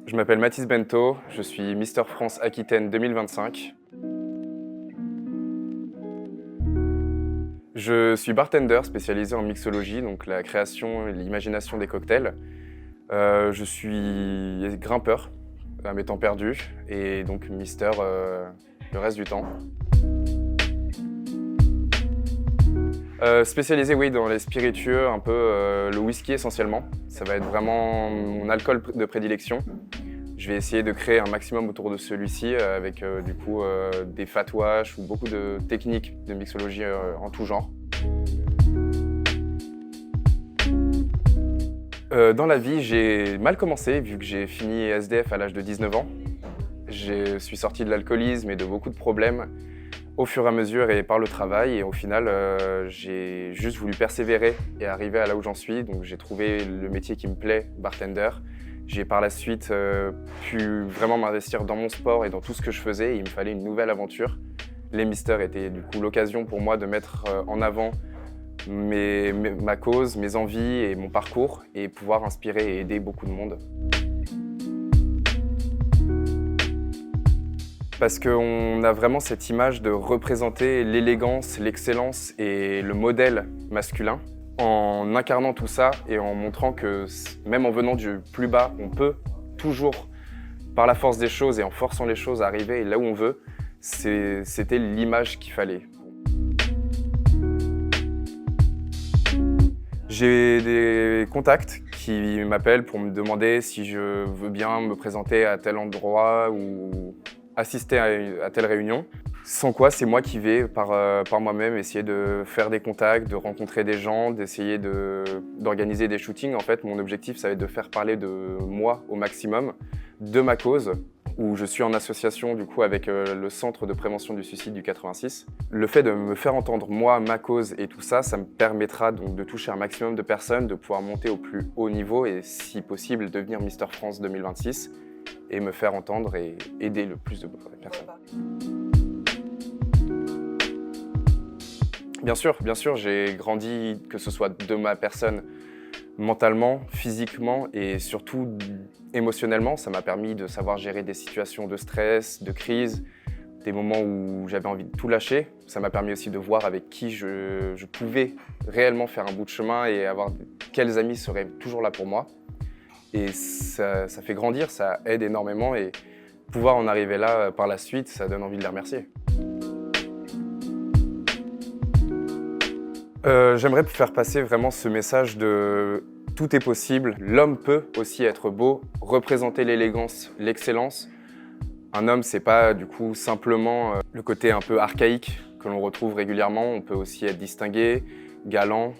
Je m'appelle Mathis Bento, je suis Mister France Aquitaine 2025. Je suis bartender spécialisé en mixologie, donc la création et l'imagination des cocktails. Je suis grimpeur à mes temps perdus et donc Mister le reste du temps. Spécialisé oui, dans les spiritueux, un peu le whisky essentiellement. Ça va être vraiment mon alcool de prédilection. Je vais essayer de créer un maximum autour de celui-ci avec du coup des fat wash ou beaucoup de techniques de mixologie en tout genre. Dans la vie, j'ai mal commencé vu que j'ai fini SDF à l'âge de 19 ans. Je suis sorti de l'alcoolisme et de beaucoup de problèmes au fur et à mesure et par le travail. Et au final, j'ai juste voulu persévérer et arriver à là où j'en suis. Donc j'ai trouvé le métier qui me plaît, bartender. J'ai par la suite pu vraiment m'investir dans mon sport et dans tout ce que je faisais. Et il me fallait une nouvelle aventure. Les Misters étaient du coup l'occasion pour moi de mettre en avant ma cause, mes envies et mon parcours et pouvoir inspirer et aider beaucoup de monde. Parce qu'on a vraiment cette image de représenter l'élégance, l'excellence et le modèle masculin. En incarnant tout ça et en montrant que même en venant du plus bas, on peut toujours, par la force des choses et en forçant les choses, arriver là où on veut, c'était l'image qu'il fallait. J'ai des contacts qui m'appellent pour me demander si je veux bien me présenter à tel endroit ou assister à telle réunion. Sans quoi, c'est moi qui vais par moi-même essayer de faire des contacts, de rencontrer des gens, d'essayer d'organiser des shootings. En fait, mon objectif, ça va être de faire parler de moi au maximum, de ma cause, où je suis en association du coup avec le Centre de prévention du suicide du 86. Le fait de me faire entendre moi, ma cause et tout ça, ça me permettra donc de toucher un maximum de personnes, de pouvoir monter au plus haut niveau et si possible devenir Mister France 2026 et me faire entendre et aider le plus de personnes. Bien sûr, j'ai grandi, que ce soit de ma personne, mentalement, physiquement et surtout émotionnellement. Ça m'a permis de savoir gérer des situations de stress, de crise, des moments où j'avais envie de tout lâcher. Ça m'a permis aussi de voir avec qui je pouvais réellement faire un bout de chemin et avoir quels amis seraient toujours là pour moi. Et ça fait grandir, ça aide énormément et pouvoir en arriver là par la suite, ça donne envie de les remercier. J'aimerais faire passer vraiment ce message de tout est possible. L'homme peut aussi être beau, représenter l'élégance, l'excellence. Un homme, c'est pas du coup simplement le côté un peu archaïque que l'on retrouve régulièrement. On peut aussi être distingué, galant.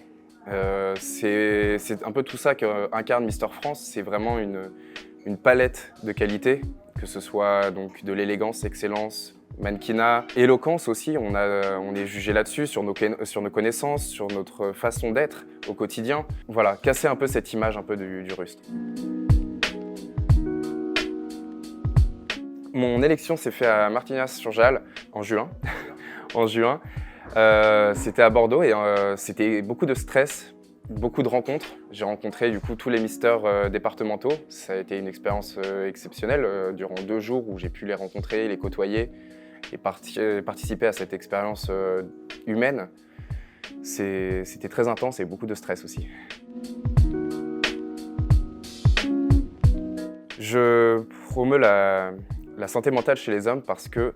C'est un peu tout ça qu'incarne Mister France. C'est vraiment une palette de qualités, que ce soit donc de l'élégance, excellence, mannequinat, éloquence aussi, on est jugé là-dessus, sur nos connaissances, sur notre façon d'être au quotidien. Voilà, casser un peu cette image un peu du Ruste. Mon élection s'est faite à Martignas-sur-Jalles en juin. C'était à Bordeaux et c'était beaucoup de stress, beaucoup de rencontres. J'ai rencontré du coup tous les misters départementaux. Ça a été une expérience exceptionnelle durant 2 jours où j'ai pu les rencontrer, les côtoyer et participer à cette expérience humaine. C'était très intense et beaucoup de stress aussi. Je promeus la santé mentale chez les hommes parce que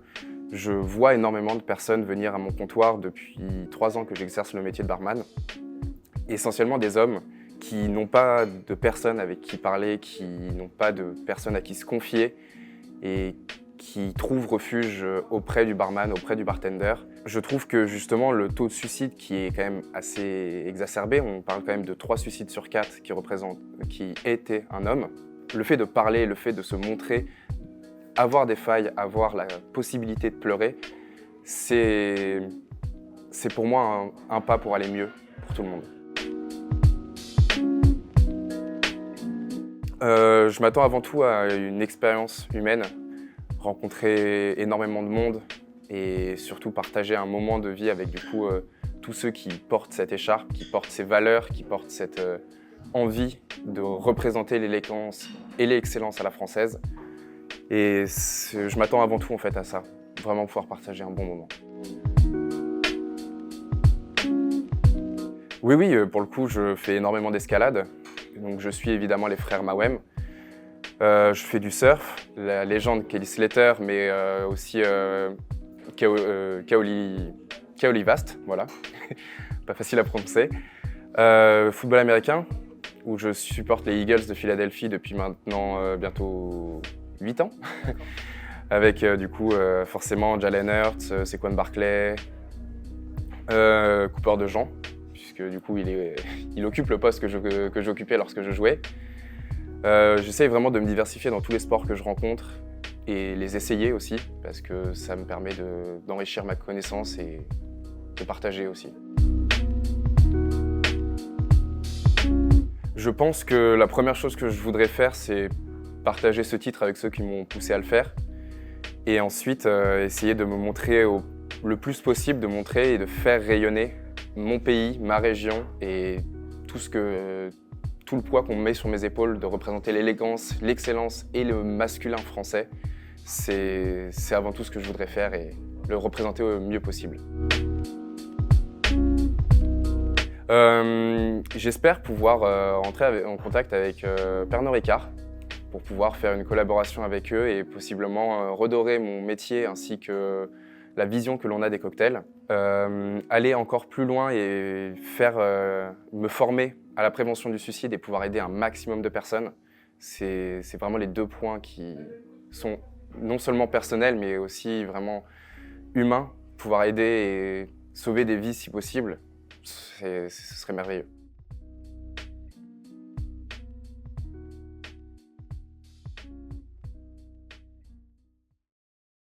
je vois énormément de personnes venir à mon comptoir depuis 3 ans que j'exerce le métier de barman. Essentiellement des hommes qui n'ont pas de personnes avec qui parler, qui n'ont pas de personnes à qui se confier et qui trouvent refuge auprès du barman, auprès du bartender. Je trouve que justement le taux de suicide qui est quand même assez exacerbé, on parle quand même de 3 suicides sur 4 qui étaient un homme. Le fait de parler, le fait de se montrer, avoir des failles, avoir la possibilité de pleurer, c'est pour moi un pas pour aller mieux pour tout le monde. Je m'attends avant tout à une expérience humaine, rencontrer énormément de monde et surtout partager un moment de vie avec du coup tous ceux qui portent cette écharpe, qui portent ces valeurs, qui portent cette envie de représenter l'élégance et l'excellence à la française. Et je m'attends avant tout en fait à ça, vraiment pouvoir partager un bon moment. Oui, oui, pour le coup, je fais énormément d'escalade. Donc je suis évidemment les frères Mawem. Je fais du surf, la légende Kelly Slater, mais aussi Kaoli Vast, voilà, pas facile à prononcer. Football américain, où je supporte les Eagles de Philadelphie depuis maintenant bientôt 8 ans. Avec du coup forcément Jalen Hurts, Saquon Barkley, Cooper DeJean, puisque du coup il occupe le poste que j'occupais lorsque je jouais. J'essaie vraiment de me diversifier dans tous les sports que je rencontre et les essayer aussi, parce que ça me permet d'enrichir ma connaissance et de partager aussi. Je pense que la première chose que je voudrais faire, c'est partager ce titre avec ceux qui m'ont poussé à le faire. Et ensuite, essayer de me montrer le plus possible, de montrer et de faire rayonner mon pays, ma région et tout le poids qu'on met sur mes épaules, de représenter l'élégance, l'excellence et le masculin français. C'est avant tout ce que je voudrais faire et le représenter au mieux possible. J'espère pouvoir entrer en contact avec Pernod Ricard pour pouvoir faire une collaboration avec eux et possiblement redorer mon métier ainsi que la vision que l'on a des cocktails. Aller encore plus loin et me former à la prévention du suicide et pouvoir aider un maximum de personnes. C'est vraiment les deux points qui sont non seulement personnels mais aussi vraiment humains. Pouvoir aider et sauver des vies si possible, ce serait merveilleux.